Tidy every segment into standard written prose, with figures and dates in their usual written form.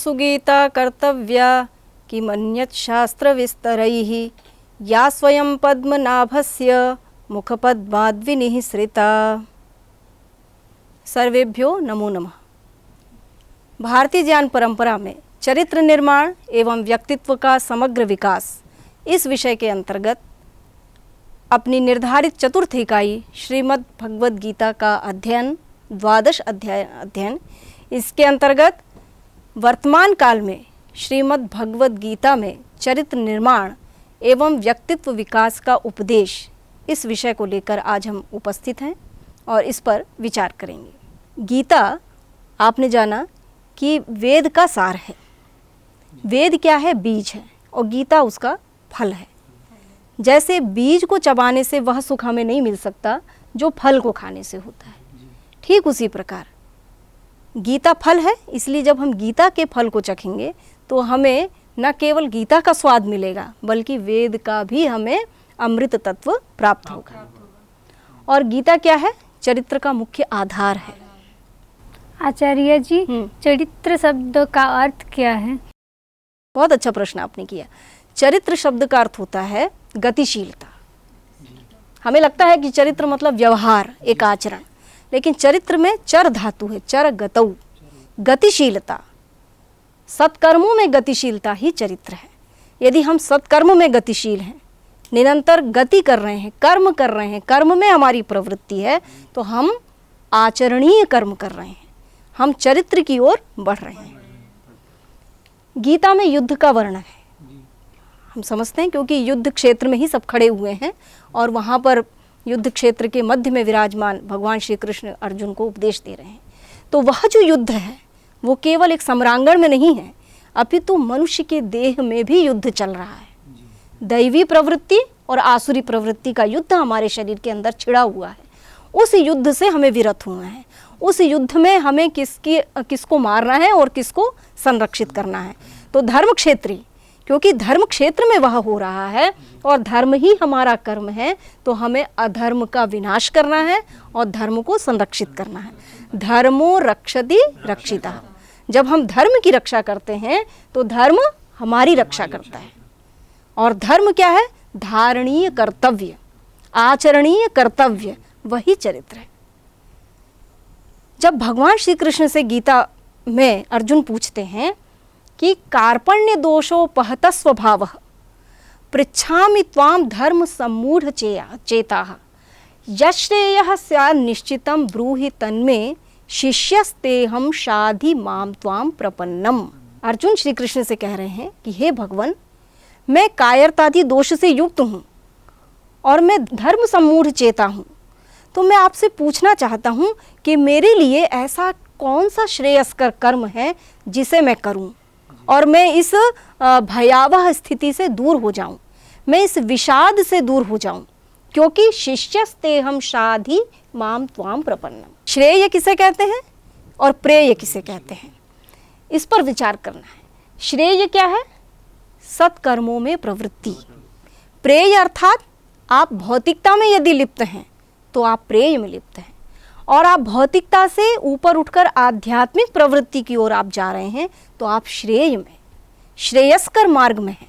सुगीता कर्तव्या किमन्यत् शास्त्रविस्तरैः या स्वयं पद्मनाभस्य मुखपद्माद्विनिःसृता। सर्वेभ्यो नमो नमः। भारतीय ज्ञान परंपरा में चरित्र निर्माण एवं व्यक्तित्व का समग्र विकास इस विषय के अंतर्गत अपनी निर्धारित चतुर्थ इकाई श्रीमद् भगवद गीता का अध्ययन, द्वादश अध्ययन, इसके अंतर्गत वर्तमान काल में श्रीमद् भगवद गीता में चरित्र निर्माण एवं व्यक्तित्व विकास का उपदेश, इस विषय को लेकर आज हम उपस्थित हैं और इस पर विचार करेंगे। गीता आपने जाना कि वेद का सार है। वेद क्या है? बीज है, और गीता उसका फल है। जैसे बीज को चबाने से वह सुख हमें नहीं मिल सकता जो फल को खाने से होता है, ठीक उसी प्रकार गीता फल है। इसलिए जब हम गीता के फल को चखेंगे तो हमें न केवल गीता का स्वाद मिलेगा बल्कि वेद का भी हमें अमृत तत्व प्राप्त होगा। और गीता क्या है? चरित्र का मुख्य आधार है। आचार्य जी, चरित्र शब्द का अर्थ क्या है? बहुत अच्छा प्रश्न आपने किया। चरित्र शब्द का अर्थ होता है गतिशीलता। हमें लगता है कि चरित्र मतलब व्यवहार, एक आचरण, लेकिन चरित्र में चर धातु है, चर गतौ, गतिशीलता। सत्कर्मों में गतिशीलता ही चरित्र है। यदि हम सत्कर्म में गतिशील हैं, निरंतर गति कर रहे हैं, कर्म कर रहे हैं, कर्म में हमारी प्रवृत्ति है, तो हम आचरणीय कर्म कर रहे हैं, हम चरित्र की ओर बढ़ रहे हैं। गीता में युद्ध का वर्णन है, हम समझते हैं, क्योंकि युद्ध क्षेत्र में ही सब खड़े हुए हैं और वहाँ पर युद्ध क्षेत्र के मध्य में विराजमान भगवान श्री कृष्ण अर्जुन को उपदेश दे रहे हैं। तो वह जो युद्ध है वो केवल एक सम्रांगण में नहीं है, अपितु मनुष्य के देह में भी युद्ध चल रहा है। दैवी प्रवृत्ति और आसुरी प्रवृत्ति का युद्ध हमारे शरीर के अंदर छिड़ा हुआ है। उस युद्ध से हमें विरत होना है। उस युद्ध में हमें किसको मारना है और किसको संरक्षित करना है। तो धर्म क्षेत्री, क्योंकि धर्म क्षेत्र में वह हो रहा है और धर्म ही हमारा कर्म है, तो हमें अधर्म का विनाश करना है और धर्म को संरक्षित करना है। धर्मो रक्षति रक्षिता। जब हम धर्म की रक्षा करते हैं तो धर्म हमारी रक्षा करता है। और धर्म क्या है? धारणीय कर्तव्य, आचरणीय कर्तव्य, वही चरित्र है। जब भगवान श्री कृष्ण से गीता में अर्जुन पूछते हैं कि कार्पण्य दोषोपहत स्वभावः पृच्छामि त्वां धर्म सम्मूढ़ चेताः यश्रेयः स्यात् निश्चितं ब्रूहि तन्मे शिष्यस्तेहं शाधि मां त्वां प्रपन्नम। अर्जुन श्री कृष्ण से कह रहे हैं कि हे भगवान, मैं कायरतादि दोष से युक्त हूँ और मैं धर्म सम्मूढ़ चेता हूँ। तो मैं आपसे पूछना चाहता हूँ कि मेरे लिए ऐसा कौन सा श्रेयस्कर कर्म है जिसे मैं करूँ और मैं इस भयावह स्थिति से दूर हो जाऊं, मैं इस विषाद से दूर हो जाऊं, क्योंकि शिष्यस्तेहं शाधि माम त्वाम प्रपन्नम। श्रेय किसे कहते हैं और प्रेय किसे कहते हैं, इस पर विचार करना है। श्रेय क्या है? सत्कर्मों में प्रवृत्ति। प्रेय अर्थात आप भौतिकता में यदि लिप्त हैं तो आप प्रेय में लिप्त हैं, और आप भौतिकता से ऊपर उठकर आध्यात्मिक प्रवृत्ति की ओर आप जा रहे हैं तो आप श्रेय में, श्रेयस्कर मार्ग में हैं।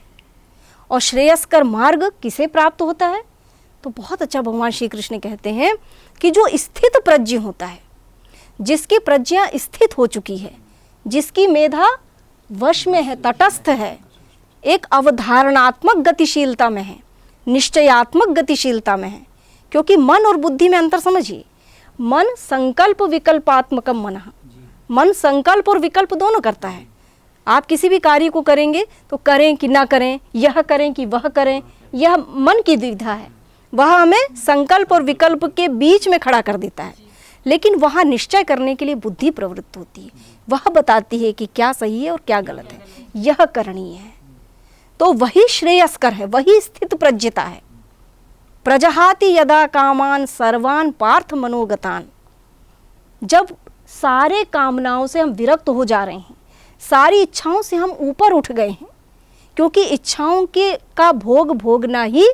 और श्रेयस्कर मार्ग किसे प्राप्त होता है? तो बहुत अच्छा भगवान श्री कृष्ण कहते हैं कि जो स्थित प्रज्ञ होता है, जिसकी प्रज्ञा स्थित हो चुकी है, जिसकी मेधा वश में है, तटस्थ है, एक अवधारणात्मक गतिशीलता में है, निश्चयात्मक गतिशीलता में है। क्योंकि मन और बुद्धि में अंतर समझिए। मन संकल्प विकल्पात्मकम मनः, मन संकल्प और विकल्प दोनों करता है। आप किसी भी कार्य को करेंगे तो करें कि ना करें, यह करें कि वह करें, यह मन की दुविधा है। वह हमें संकल्प और विकल्प के बीच में खड़ा कर देता है, लेकिन वहाँ निश्चय करने के लिए बुद्धि प्रवृत्त होती है। वह बताती है कि क्या सही है और क्या गलत है, यह करणीय है। तो वही श्रेयस्कर है, वही स्थित प्रज्ञता है। प्रजहाति यदा कामान सर्वान पार्थ मनोगतान। जब सारे कामनाओं से हम विरक्त हो जा रहे हैं, सारी इच्छाओं से हम ऊपर उठ गए हैं, क्योंकि इच्छाओं के का भोग भोगना ही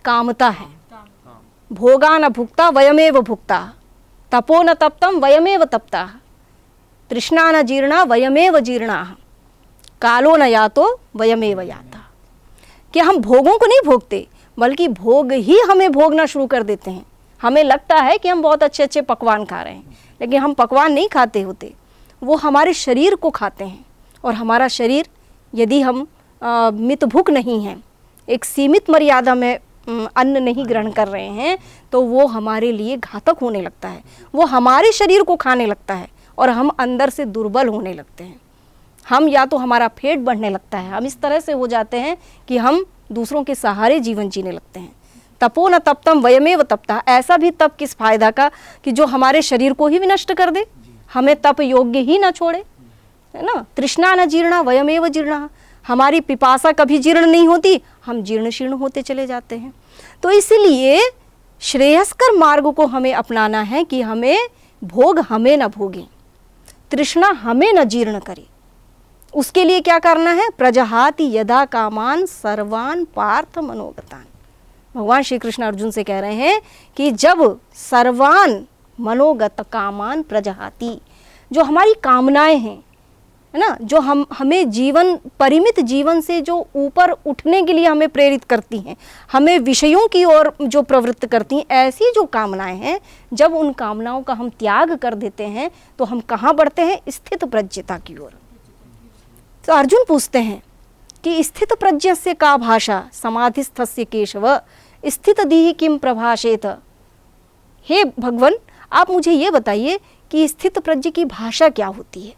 कामता है। भोगा न भुक्ता वयमेव भुक्ता, तपो न तप्तम वयमेव तप्ता, तृष्णा न जीर्णा वयमेव जीर्णा। कालो न यातो वयमेव याता, कि हम भोगों को नहीं भोगते बल्कि भोग ही हमें भोगना शुरू कर देते हैं। हमें लगता है कि हम बहुत अच्छे अच्छे पकवान खा रहे हैं, लेकिन हम पकवान नहीं खाते होते, वो हमारे शरीर को खाते हैं। और हमारा शरीर यदि हम मितभुक नहीं हैं, एक सीमित मर्यादा में अन्न नहीं ग्रहण कर रहे हैं, तो वो हमारे लिए घातक होने लगता है, वो हमारे शरीर को खाने लगता है और हम अंदर से दुर्बल होने लगते हैं। हम या तो हमारा पेट बढ़ने लगता है, हम इस तरह से हो जाते हैं कि हम दूसरों के सहारे जीवन जीने लगते हैं। तपो न तप्तम वयमेव तप्ता, ऐसा भी तप किस फायदा का कि जो हमारे शरीर को ही विनष्ट कर दे, हमें तप योग्य ही ना छोड़े, है ना। तृष्णा न जीर्णा वयमेव जीर्णा, हमारी पिपासा कभी जीर्ण नहीं होती, हम जीर्ण शीर्ण होते चले जाते हैं। तो इसलिए श्रेयस्कर मार्ग को हमें अपनाना है कि हमें भोग हमें न भोगें, तृष्णा हमें न जीर्ण करे। उसके लिए क्या करना है? प्रजहाति यदा कामान सर्वान पार्थ मनोगतान। भगवान श्री कृष्ण अर्जुन से कह रहे हैं कि जब सर्वान मनोगत कामान प्रजहाति, जो हमारी कामनाएं हैं, है ना, जो हमें जीवन परिमित जीवन से जो ऊपर उठने के लिए हमें प्रेरित करती हैं, हमें विषयों की ओर जो प्रवृत्त करती हैं, ऐसी जो कामनाएं हैं, जब उन कामनाओं का हम त्याग कर देते हैं तो हम कहाँ बढ़ते हैं? स्थित प्रज्ञता की ओर। तो अर्जुन पूछते हैं कि स्थित प्रज्ञस्य का भाषा समाधिस्थस्य केशव स्थित दीहि किम प्रभाषेत। हे भगवान, आप मुझे ये बताइए कि स्थित प्रज्ञ की भाषा क्या होती है,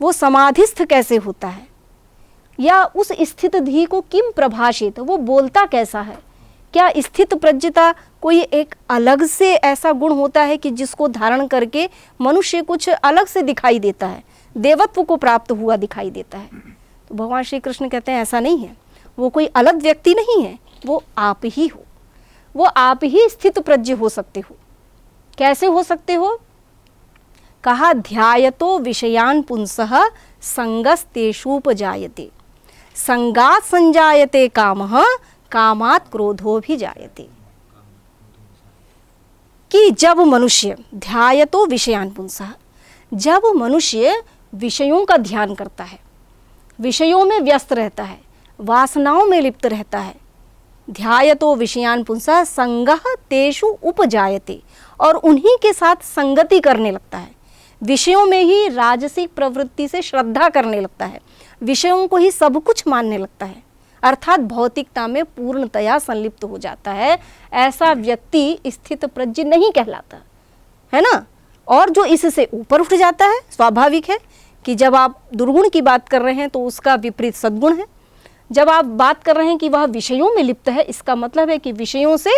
वो समाधिस्थ कैसे होता है, या उस स्थित धी को किम प्रभाषित, वो बोलता कैसा है। क्या स्थित प्रज्ञता कोई एक अलग से ऐसा गुण होता है कि जिसको धारण करके मनुष्य कुछ अलग से दिखाई देता है, देवत्व को प्राप्त हुआ दिखाई देता है? तो भगवान श्री कृष्ण कहते हैं ऐसा नहीं है, वो कोई अलग व्यक्ति नहीं है, वो आप ही हो, वो आप ही स्थित प्रज्ञ हो सकते हो। कैसे हो सकते हो? कहा ध्यायतो विषयान पुंसः संगस्तेषुपजायते संगात संजायते कामः कामात् क्रोधो भी जायते। कि जब मनुष्य ध्यायतो विषयान पुंसः, जब मनुष्य विषयों का ध्यान करता है, विषयों में व्यस्त रहता है, वासनाओं में लिप्त रहता है, ध्यायतो विषयान पुंसः संगः तेषु उपजायते, और उन्हीं के साथ संगति करने लगता है, विषयों में ही राजसिक प्रवृत्ति से श्रद्धा करने लगता है, विषयों को ही सब कुछ मानने लगता है, अर्थात भौतिकता में पूर्णतया संलिप्त हो जाता है, ऐसा व्यक्ति स्थित प्रज्ञ नहीं कहलाता, है ना। और जो इससे ऊपर उठ जाता है, स्वाभाविक है कि जब आप दुर्गुण की बात कर रहे हैं तो उसका विपरीत सद्गुण है। जब आप बात कर रहे हैं कि वह विषयों में लिप्त है, इसका मतलब है कि विषयों से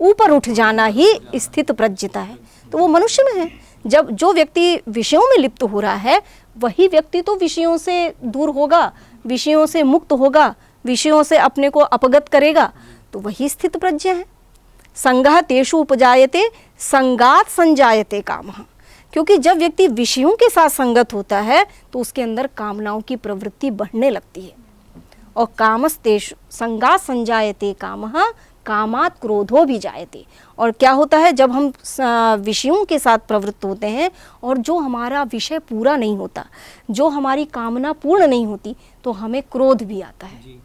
ऊपर उठ जाना ही स्थित प्रज्ञता है, तो वो मनुष्य में है। जब जो व्यक्ति विषयों में लिप्त हो रहा है, वही व्यक्ति तो विषयों से दूर होगा, विषयों से मुक्त होगा, विषयों से अपने को अपगत करेगा, तो वही स्थित प्रज्ञ है। संगः तेषु उपजायते संगात संजायते कामः, क्योंकि जब व्यक्ति विषयों के साथ संगत होता है तो उसके अंदर कामनाओं की प्रवृत्ति बढ़ने लगती है। और कामस्तेषु संगात संजायते कामः कामात् क्रोधो भी जायते। और क्या होता है, जब हम विषयों के साथ प्रवृत्त होते हैं और जो हमारा विषय पूरा नहीं होता, जो हमारी कामना पूर्ण नहीं होती, तो हमें क्रोध भी आता है।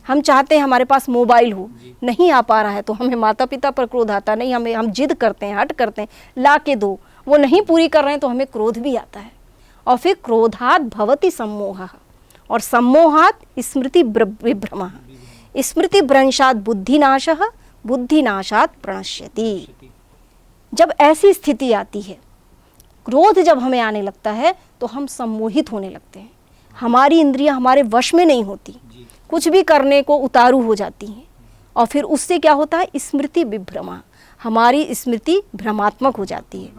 हम चाहते हैं हमारे पास मोबाइल हो, नहीं आ पा रहा है तो हमें माता पिता पर क्रोध आता नहीं, हम जिद करते हैं, हट करते हैं, ला के दो, वो नहीं पूरी कर रहे हैं तो हमें क्रोध भी आता है। और फिर क्रोधात् भवति सम्मोहः, और सम्मोहात् स्मृति विभ्रमः, स्मृति भ्रंशात् बुद्धिनाशः, बुद्धिनाशात् प्रणश्यति। जब ऐसी स्थिति आती है, क्रोध जब हमें आने लगता है तो हम सम्मोहित होने लगते हैं, हमारी इंद्रियां हमारे वश में नहीं होती, कुछ भी करने को उतारू हो जाती हैं। और फिर उससे क्या होता है, स्मृति विभ्रमा, हमारी स्मृति भ्रमात्मक हो जाती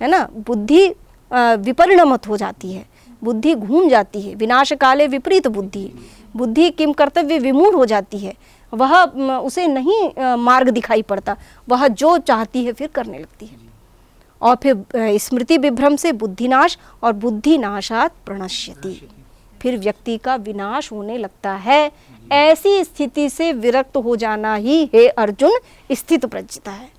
है ना, बुद्धि विपरिणमत हो जाती है, बुद्धि घूम जाती है, विनाश काले विपरीत बुद्धि, बुद्धि किम कर्तव्य विमूढ़ हो जाती है, वह उसे नहीं मार्ग दिखाई पड़ता, वह जो चाहती है फिर करने लगती है। और फिर स्मृति विभ्रम से बुद्धिनाश, और बुद्धिनाशात् प्रणश्यति, फिर व्यक्ति का विनाश होने लगता है। ऐसी स्थिति से विरक्त हो जाना ही, हे अर्जुन, स्थित प्रज्ञता है।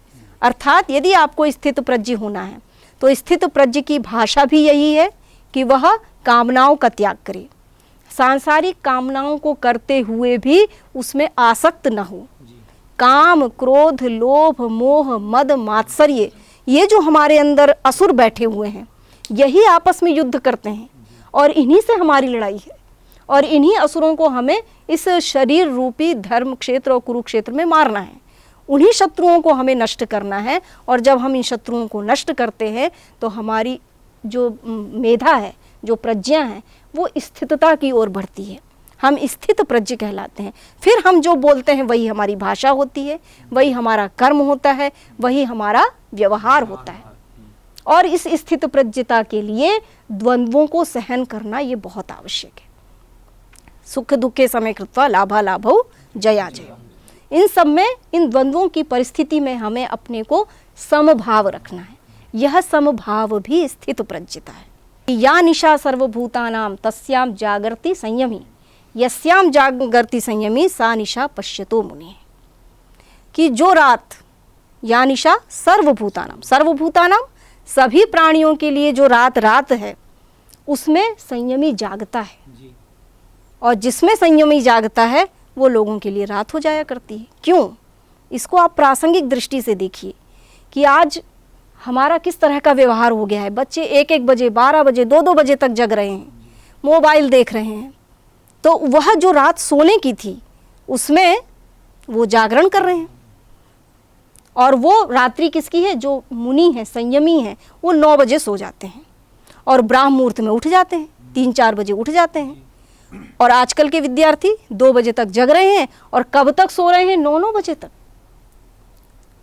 अर्थात यदि आपको स्थित प्रज्ञ होना है तो स्थित प्रज्ञ की भाषा भी यही है कि वह कामनाओं का त्याग करे, सांसारिक कामनाओं को करते हुए भी उसमें आसक्त न हो। काम, क्रोध, लोभ, मोह, मद, मात्सर्य, ये जो हमारे अंदर असुर बैठे हुए हैं, यही आपस में युद्ध करते हैं और इन्हीं से हमारी लड़ाई है। और इन्हीं असुरों को हमें इस शरीर रूपी धर्म क्षेत्र और कुरुक्षेत्र में मारना है। उन्हीं शत्रुओं को हमें नष्ट करना है। और जब हम इन शत्रुओं को नष्ट करते हैं तो हमारी जो मेधा है, जो प्रज्ञा है, वो स्थितता की ओर बढ़ती है। हम स्थित प्रज्ञ कहलाते हैं। फिर हम जो बोलते हैं वही हमारी भाषा होती है, वही हमारा कर्म होता है, वही हमारा व्यवहार होता है। और इस स्थित प्रज्ञता के लिए द्वंद्वों को सहन करना ये बहुत आवश्यक है। सुख दुखे समय कृत्वा लाभा लाभौ जया जयो। इन सब में, इन द्वंद्वों की परिस्थिति में हमें अपने को समभाव रखना है। यह समभाव भी स्थित प्रज्ञता है। या निशा सर्वभूतानां तस्याम जागर्ति संयमी, यस्याम जागर्ति संयमी सा निशा पश्यतो मुने। कि जो रात, या निशा सर्वभूतानां, सर्वभूतानां सभी प्राणियों के लिए जो रात है, उसमें संयमी जागता है। और जिसमें संयमी जागता है वो लोगों के लिए रात हो जाया करती है। क्यों? इसको आप प्रासंगिक दृष्टि से देखिए कि आज हमारा किस तरह का व्यवहार हो गया है। बच्चे 1-1 बजे, 12 बजे, 2-2 बजे तक जग रहे हैं, मोबाइल देख रहे हैं। तो वह जो रात सोने की थी उसमें वो जागरण कर रहे हैं। और वो रात्रि किसकी है? जो मुनि है, संयमी है, वो 9 बजे सो जाते हैं और ब्राह्म मुहूर्त में उठ जाते हैं, 3-4 बजे उठ जाते हैं। और आजकल के विद्यार्थी 2 बजे तक जग रहे हैं और कब तक सो रहे हैं? 9-9 बजे तक।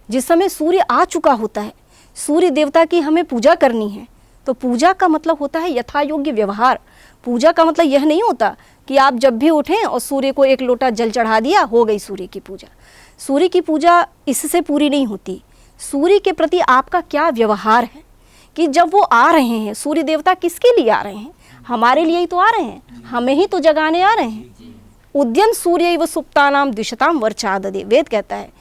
जिस समय सूर्य आ चुका होता है, सूर्य देवता की हमें पूजा करनी है। तो पूजा का मतलब होता है यथा योग्य व्यवहार। पूजा का मतलब यह नहीं होता कि आप जब भी उठें और सूर्य को 1 लोटा जल चढ़ा दिया, हो गई सूर्य की पूजा। सूर्य की पूजा इससे पूरी नहीं होती। सूर्य के प्रति आपका क्या व्यवहार है, कि जब वो आ रहे हैं, सूर्य देवता किसके लिए आ रहे हैं? हमारे लिए ही तो आ रहे हैं, हमें ही तो जगाने आ रहे हैं। उद्यन सूर्यैव सुप्तानां द्विषतां वर्चाददे। वेद कहता है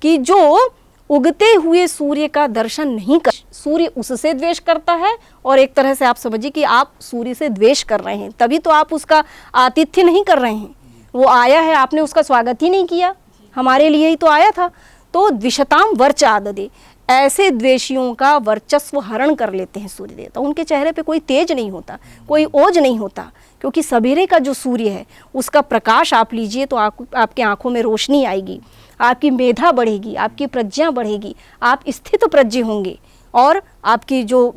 कि जो उगते हुए सूर्य का दर्शन नहीं कर, सूर्य उससे द्वेष करता है। और एक तरह से आप समझिए कि आप सूर्य से द्वेष कर रहे हैं, तभी तो आप उसका आतिथ्य नहीं कर रहे हैं। वो आया है, आपने उसका स्वागत ही नहीं किया, हमारे लिए ही तो आया था। तो द्विषतां वर्चाददे, ऐसे द्वेषियों का वर्चस्व हरण कर लेते हैं सूर्य देवता। उनके चेहरे पे कोई तेज नहीं होता, कोई ओज नहीं होता, क्योंकि सवेरे का जो सूर्य है उसका प्रकाश आप लीजिए तो आपके आंखों में रोशनी आएगी, आपकी मेधा बढ़ेगी, आपकी प्रज्ञा बढ़ेगी, आप स्थित प्रज्ञ होंगे। और आपकी जो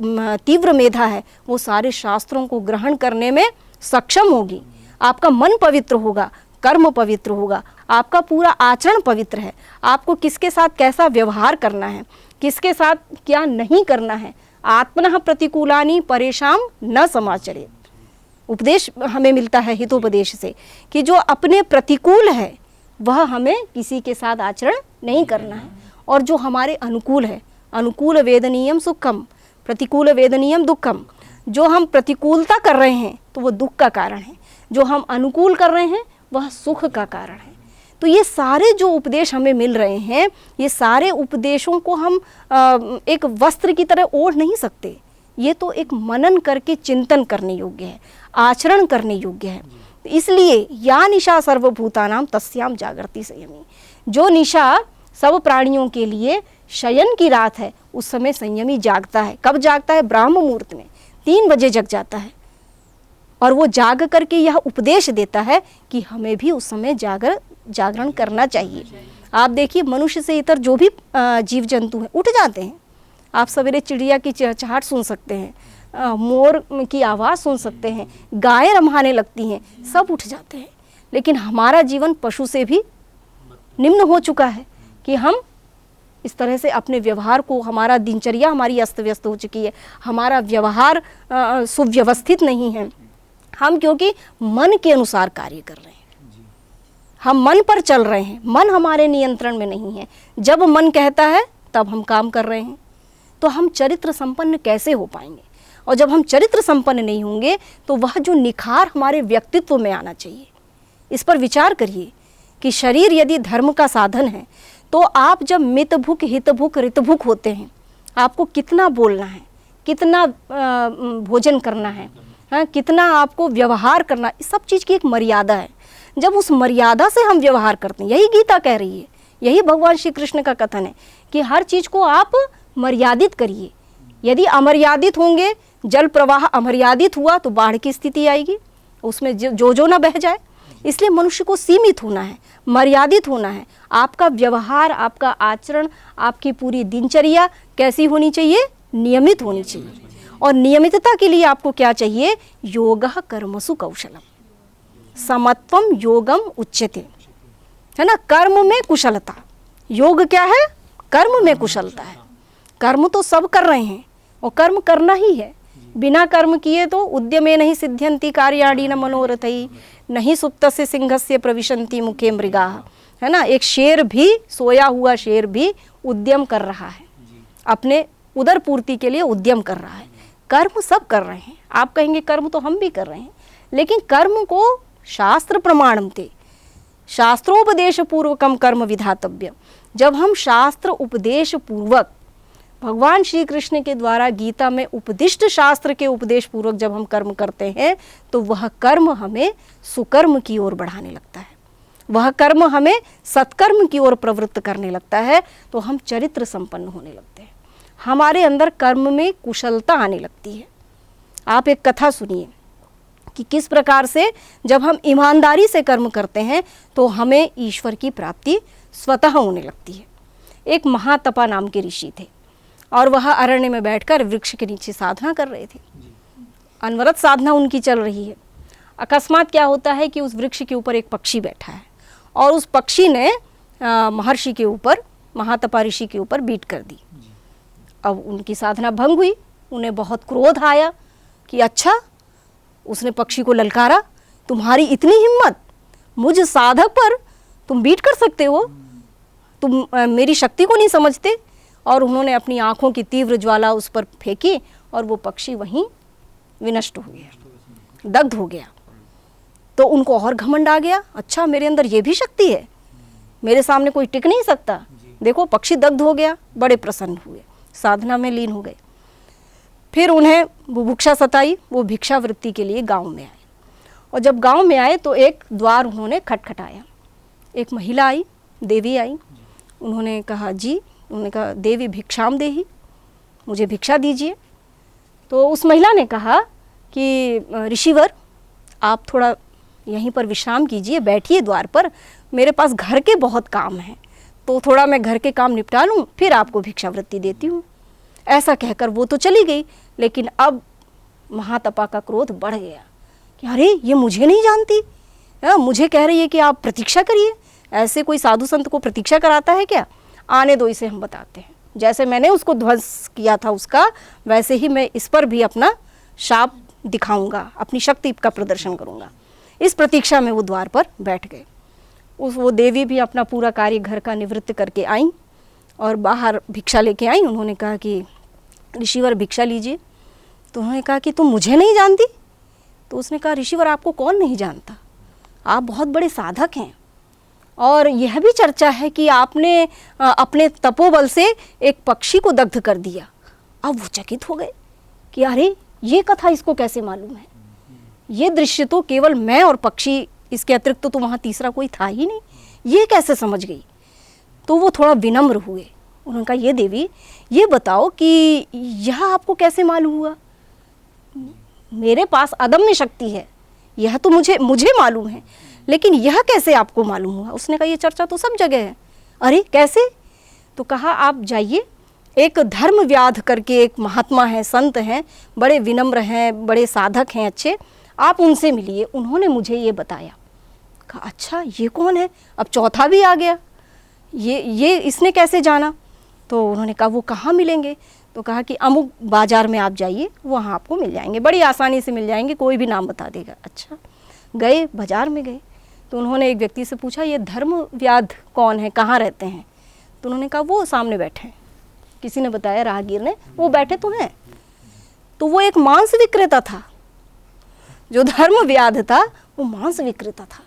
तीव्र मेधा है वो सारे शास्त्रों को ग्रहण करने में सक्षम होगी। आपका मन पवित्र होगा, कर्म पवित्र होगा, आपका पूरा आचरण पवित्र है। आपको किसके साथ कैसा व्यवहार करना है, किसके साथ क्या नहीं करना है। आत्मनः प्रतिकूलानि परेशान न समाचरेत्। उपदेश हमें मिलता है हितोपदेश से कि जो अपने प्रतिकूल है वह हमें किसी के साथ आचरण नहीं करना है। और जो हमारे अनुकूल है, अनुकूल वेदनीयम सुखम, प्रतिकूल वेदनीयम दुखम। जो हम प्रतिकूलता कर रहे हैं तो वो दुख का कारण है, जो हम अनुकूल कर रहे हैं वह सुख का कारण है। तो ये सारे जो उपदेश हमें मिल रहे हैं, ये सारे उपदेशों को हम एक वस्त्र की तरह ओढ़ नहीं सकते। ये तो एक मनन करके चिंतन करने योग्य है, आचरण करने योग्य है। इसलिए या निशा सर्वभूतानां तस्याम जागर्ति संयमी। जो निशा सब प्राणियों के लिए शयन की रात है, उस समय संयमी जागता है। कब जागता है? ब्राह्म मुहूर्त में 3 बजे जग जाता है। और वो जाग करके यह उपदेश देता है कि हमें भी उस समय जागरण करना चाहिए। आप देखिए, मनुष्य से इतर जो भी जीव जंतु हैं उठ जाते हैं। आप सवेरे चिड़िया की चहचहाट सुन सकते हैं, मोर की आवाज़ सुन सकते हैं, गायें रम्हाने लगती हैं, सब उठ जाते हैं। लेकिन हमारा जीवन पशु से भी निम्न हो चुका है कि हम इस तरह से अपने व्यवहार को, हमारा दिनचर्या हमारी अस्त व्यस्त हो चुकी है, हमारा व्यवहार सुव्यवस्थित नहीं है। हम क्योंकि मन के अनुसार कार्य कर रहे हैं, हम मन पर चल रहे हैं, मन हमारे नियंत्रण में नहीं है। जब मन कहता है तब हम काम कर रहे हैं। तो हम चरित्र संपन्न कैसे हो पाएंगे? और जब हम चरित्र संपन्न नहीं होंगे तो वह जो निखार हमारे व्यक्तित्व में आना चाहिए, इस पर विचार करिए कि शरीर यदि धर्म का साधन है तो आप जब मितभुक हितभुक ऋतभुक होते हैं, आपको कितना बोलना है, कितना भोजन करना है, हाँ, कितना आपको व्यवहार करना, इस सब चीज़ की एक मर्यादा है। जब उस मर्यादा से हम व्यवहार करते हैं, यही गीता कह रही है, यही भगवान श्री कृष्ण का कथन है कि हर चीज़ को आप मर्यादित करिए। यदि अमर्यादित होंगे, जल प्रवाह अमर्यादित हुआ तो बाढ़ की स्थिति आएगी, उसमें जो ना बह जाए। इसलिए मनुष्य को सीमित होना है, मर्यादित होना है। आपका व्यवहार, आपका आचरण, आपकी पूरी दिनचर्या कैसी होनी चाहिए? नियमित होनी चाहिए। और नियमितता के लिए आपको क्या चाहिए? योगः कर्मसु कौशलम, समत्वम योगम उच्यते, है ना। कर्म में कुशलता, योग क्या है? कर्म में कुशलता है। कर्म तो सब कर रहे हैं और कर्म करना ही है। बिना कर्म किए तो उद्यमे नहीं सिद्ध्यंति कार्याणि न मनोरथई, नहीं सुप्तस्य सिंहस्य प्रविशन्ति मुखे मृगाः, है ना। एक शेर भी, सोया हुआ शेर भी उद्यम कर रहा है, अपने उदर पूर्ति के लिए उद्यम कर रहा है। कर्म सब कर रहे हैं। आप कहेंगे कर्म तो हम भी कर रहे हैं, लेकिन कर्म को शास्त्र प्रमाणमते, शास्त्रोपदेश पूर्वकम कर्म विधातव्य। जब हम शास्त्र उपदेश पूर्वक, भगवान श्री कृष्ण के द्वारा गीता में उपदिष्ट शास्त्र के उपदेश पूर्वक जब हम कर्म करते हैं, तो वह कर्म हमें सुकर्म की ओर बढ़ाने लगता है, वह कर्म हमें सत्कर्म की ओर प्रवृत्त करने लगता है। तो हम चरित्र संपन्न होने लगते हैं, हमारे अंदर कर्म में कुशलता आने लगती है। आप एक कथा सुनिए कि किस प्रकार से जब हम ईमानदारी से कर्म करते हैं तो हमें ईश्वर की प्राप्ति स्वतः होने लगती है। एक महातपा नाम के ऋषि थे और वह अरण्य में बैठकर वृक्ष के नीचे साधना कर रहे थे। अनवरत साधना उनकी चल रही है। अकस्मात क्या होता है कि उस वृक्ष के ऊपर एक पक्षी बैठा है और उस पक्षी ने महर्षि के ऊपर, महातपा ऋषि के ऊपर बीट कर दी। अब उनकी साधना भंग हुई। उन्हें बहुत क्रोध आया कि अच्छा, उसने पक्षी को ललकारा, तुम्हारी इतनी हिम्मत, मुझ साधक पर तुम बीट कर सकते हो, तुम मेरी शक्ति को नहीं समझते। और उन्होंने अपनी आँखों की तीव्र ज्वाला उस पर फेंकी और वो पक्षी वहीं विनष्ट हो गया, दग्ध हो गया। तो उनको और घमंड आ गया, अच्छा मेरे अंदर ये भी शक्ति है, मेरे सामने कोई टिक नहीं सकता। देखो पक्षी दग्ध हो गया, बड़े प्रसन्न हुए, साधना में लीन हो गए। फिर उन्हें बुभुक्षा सताई, वो भिक्षावृत्ति के लिए गांव में आए। और जब गांव में आए तो एक द्वार उन्होंने खटखटाया। एक महिला आई, देवी आई। उन्होंने कहा जी, उन्होंने कहा देवी भिक्षाम देही, मुझे भिक्षा दीजिए। तो उस महिला ने कहा कि ऋषिवर आप थोड़ा यहीं पर विश्राम कीजिए, बैठिए द्वार पर, मेरे पास घर के बहुत काम हैं, तो थोड़ा मैं घर के काम निपटा लूँ, फिर आपको भिक्षावृत्ति देती हूँ। ऐसा कहकर वो तो चली गई। लेकिन अब महातपा का क्रोध बढ़ गया कि अरे ये मुझे नहीं जानती, मुझे कह रही है कि आप प्रतीक्षा करिए। ऐसे कोई साधु संत को प्रतीक्षा कराता है क्या? आने दो, इसे हम बताते हैं। जैसे मैंने उसको ध्वंस किया था उसका, वैसे ही मैं इस पर भी अपना शाप दिखाऊंगा, अपनी शक्ति का प्रदर्शन करूंगा। इस प्रतीक्षा में वो द्वार पर बैठ गए। वो देवी भी अपना पूरा कार्य घर का निवृत्त करके आई और बाहर भिक्षा लेके आई। उन्होंने कहा कि ऋषिवर भिक्षा लीजिए। तो उन्होंने कहा कि तुम मुझे नहीं जानती? तो उसने कहा ऋषिवर आपको कौन नहीं जानता, आप बहुत बड़े साधक हैं और यह भी चर्चा है कि आपने अपने तपोबल से एक पक्षी को दग्ध कर दिया। अब वो चकित हो गए कि अरे ये कथा इसको कैसे मालूम है, ये दृश्य तो केवल मैं और पक्षी, इसके अतिरिक्त तो वहाँ तीसरा कोई था ही नहीं, ये कैसे समझ गई। तो वो थोड़ा विनम्र हुए। उन्होंने कहा ये देवी, ये बताओ कि यह आपको कैसे मालूम हुआ? मेरे पास अदम्य शक्ति है, यह तो मुझे मालूम है, लेकिन यह कैसे आपको मालूम हुआ? उसने कहा ये चर्चा तो सब जगह है। अरे कैसे? तो कहा आप जाइए, एक धर्मव्याध करके एक महात्मा है, संत हैं, बड़े विनम्र हैं, बड़े साधक हैं अच्छे, आप उनसे मिलिए, उन्होंने मुझे ये बताया। कहा अच्छा ये कौन है? अब चौथा भी आ गया, ये इसने कैसे जाना? तो उन्होंने कहा वो कहाँ मिलेंगे? तो कहा कि अमुक बाज़ार में आप जाइए, वहाँ आपको मिल जाएंगे, बड़ी आसानी से मिल जाएंगे, कोई भी नाम बता देगा। अच्छा गए, बाज़ार में गए तो उन्होंने एक व्यक्ति से पूछा ये धर्मव्याध कौन है, कहाँ रहते हैं? तो उन्होंने कहा वो सामने बैठे हैं। किसी ने बताया, राहगीर ने, वो बैठे तो हैं। तो वो एक मांस विक्रेता था, जो धर्मव्याध था वो मांस विक्रेता था।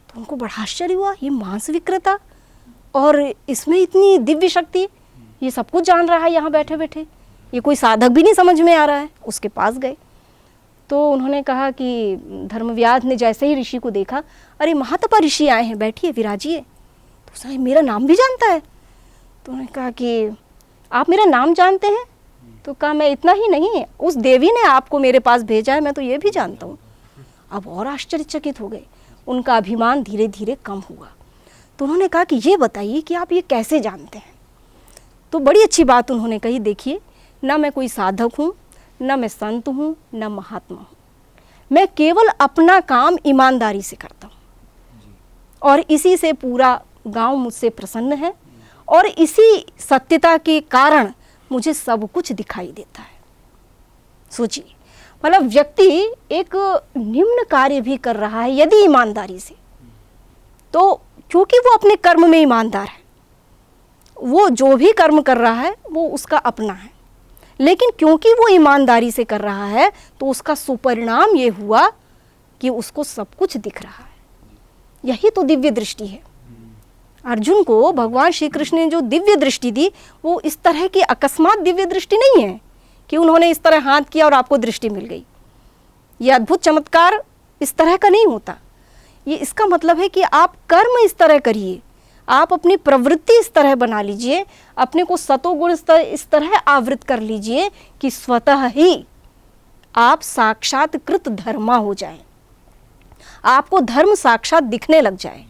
तो उनको बड़ा आश्चर्य हुआ, ये मांस विक्रेता और इसमें इतनी दिव्य शक्ति, ये सब कुछ जान रहा है यहाँ बैठे बैठे, ये कोई साधक भी नहीं समझ में आ रहा है। उसके पास गए तो उन्होंने कहा कि धर्मव्याध ने जैसे ही ऋषि को देखा, अरे महातपा ऋषि आए हैं, बैठिए विराजिए। तो उसने मेरा नाम भी जानता है। तो उन्होंने कहा कि आप मेरा नाम जानते हैं? तो कहा मैं इतना ही नहीं, उस देवी ने आपको मेरे पास भेजा है, मैं तो ये भी जानता हूँ। अब और आश्चर्यचकित हो गए, उनका अभिमान धीरे धीरे कम हुआ। तो उन्होंने कहा कि ये बताइए कि आप ये कैसे जानते हैं? तो बड़ी अच्छी बात उन्होंने कही, देखिए ना मैं कोई साधक हूँ, न मैं संत हूँ, न महात्मा हूँ, मैं केवल अपना काम ईमानदारी से करता हूँ और इसी से पूरा गांव मुझसे प्रसन्न है और इसी सत्यता के कारण मुझे सब कुछ दिखाई देता है। सोचिए, मतलब व्यक्ति एक निम्न कार्य भी कर रहा है यदि ईमानदारी से, तो क्योंकि वो अपने कर्म में ईमानदार है, वो जो भी कर्म कर रहा है वो उसका अपना है, लेकिन क्योंकि वो ईमानदारी से कर रहा है तो उसका सुपरिणाम ये हुआ कि उसको सब कुछ दिख रहा है। यही तो दिव्य दृष्टि है। अर्जुन को भगवान श्री कृष्ण ने जो दिव्य दृष्टि दी वो इस तरह की अकस्मात दिव्य दृष्टि नहीं है कि उन्होंने इस तरह हाथ किया और आपको दृष्टि मिल गई। ये अद्भुत चमत्कार इस तरह का नहीं होता। ये इसका मतलब है कि आप कर्म इस तरह करिए, आप अपनी प्रवृत्ति इस तरह बना लीजिए, अपने को सतोगुण इस तरह आवृत कर लीजिए कि स्वतः ही आप साक्षात्कृत धर्मा हो जाएं, आपको धर्म साक्षात दिखने लग जाए।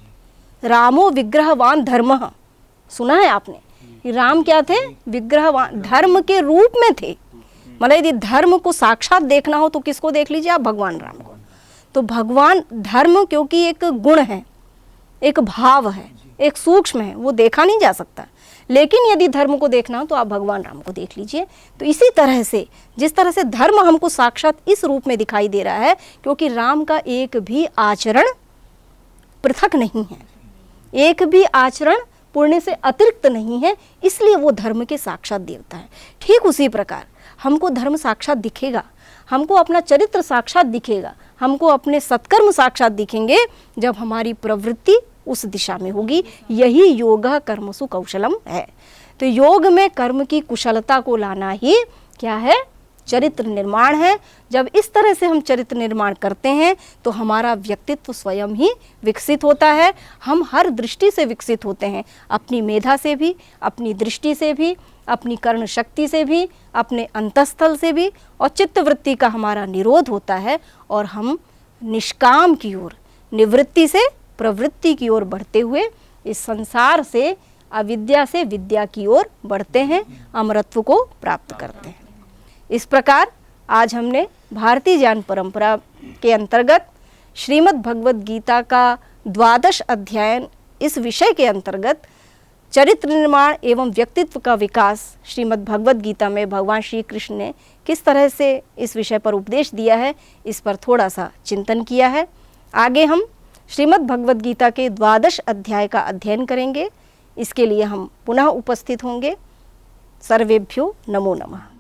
रामो विग्रहवान धर्मः, सुना है आपने? राम क्या थे? विग्रहवान, धर्म के रूप में थे। मतलब यदि धर्म को साक्षात देखना हो तो किसको देख लीजिए आप? भगवान राम को। तो भगवान धर्म क्योंकि एक गुण है, एक भाव है, एक सूक्ष्म है, वो देखा नहीं जा सकता, लेकिन यदि धर्म को देखना हो तो आप भगवान राम को देख लीजिए। तो इसी तरह से जिस तरह से धर्म हमको साक्षात इस रूप में दिखाई दे रहा है, क्योंकि राम का एक भी आचरण पृथक नहीं है, एक भी आचरण पुण्य से अतिरिक्त नहीं है, इसलिए वो धर्म के साक्षात देवता है। ठीक उसी प्रकार हमको धर्म साक्षात दिखेगा, हमको अपना चरित्र साक्षात दिखेगा, हमको अपने सत्कर्म साक्षात दिखेंगे जब हमारी प्रवृत्ति उस दिशा में होगी। यही योग कर्मसु कौशलम है। तो योग में कर्म की कुशलता को लाना ही क्या है? चरित्र निर्माण है। जब इस तरह से हम चरित्र निर्माण करते हैं तो हमारा व्यक्तित्व स्वयं ही विकसित होता है। हम हर दृष्टि से विकसित होते हैं, अपनी मेधा से भी, अपनी दृष्टि से भी, अपनी कर्ण शक्ति से भी, अपने अंतःस्थल से भी, और चित्तवृत्ति का हमारा निरोध होता है और हम निष्काम की ओर, निवृत्ति से प्रवृत्ति की ओर बढ़ते हुए इस संसार से, अविद्या से विद्या की ओर बढ़ते हैं, अमरत्व को प्राप्त करते हैं। इस प्रकार आज हमने भारतीय ज्ञान परंपरा के अंतर्गत श्रीमद् भगवद गीता का 12वां अध्याय, इस विषय के अंतर्गत चरित्र निर्माण एवं व्यक्तित्व का विकास श्रीमद् भगवद गीता में भगवान श्री कृष्ण ने किस तरह से इस विषय पर उपदेश दिया है, इस पर थोड़ा सा चिंतन किया है। आगे हम श्रीमद् भगवद गीता के 12वें अध्याय का अध्ययन करेंगे। इसके लिए हम पुनः उपस्थित होंगे। सर्वेभ्यो नमो नमः।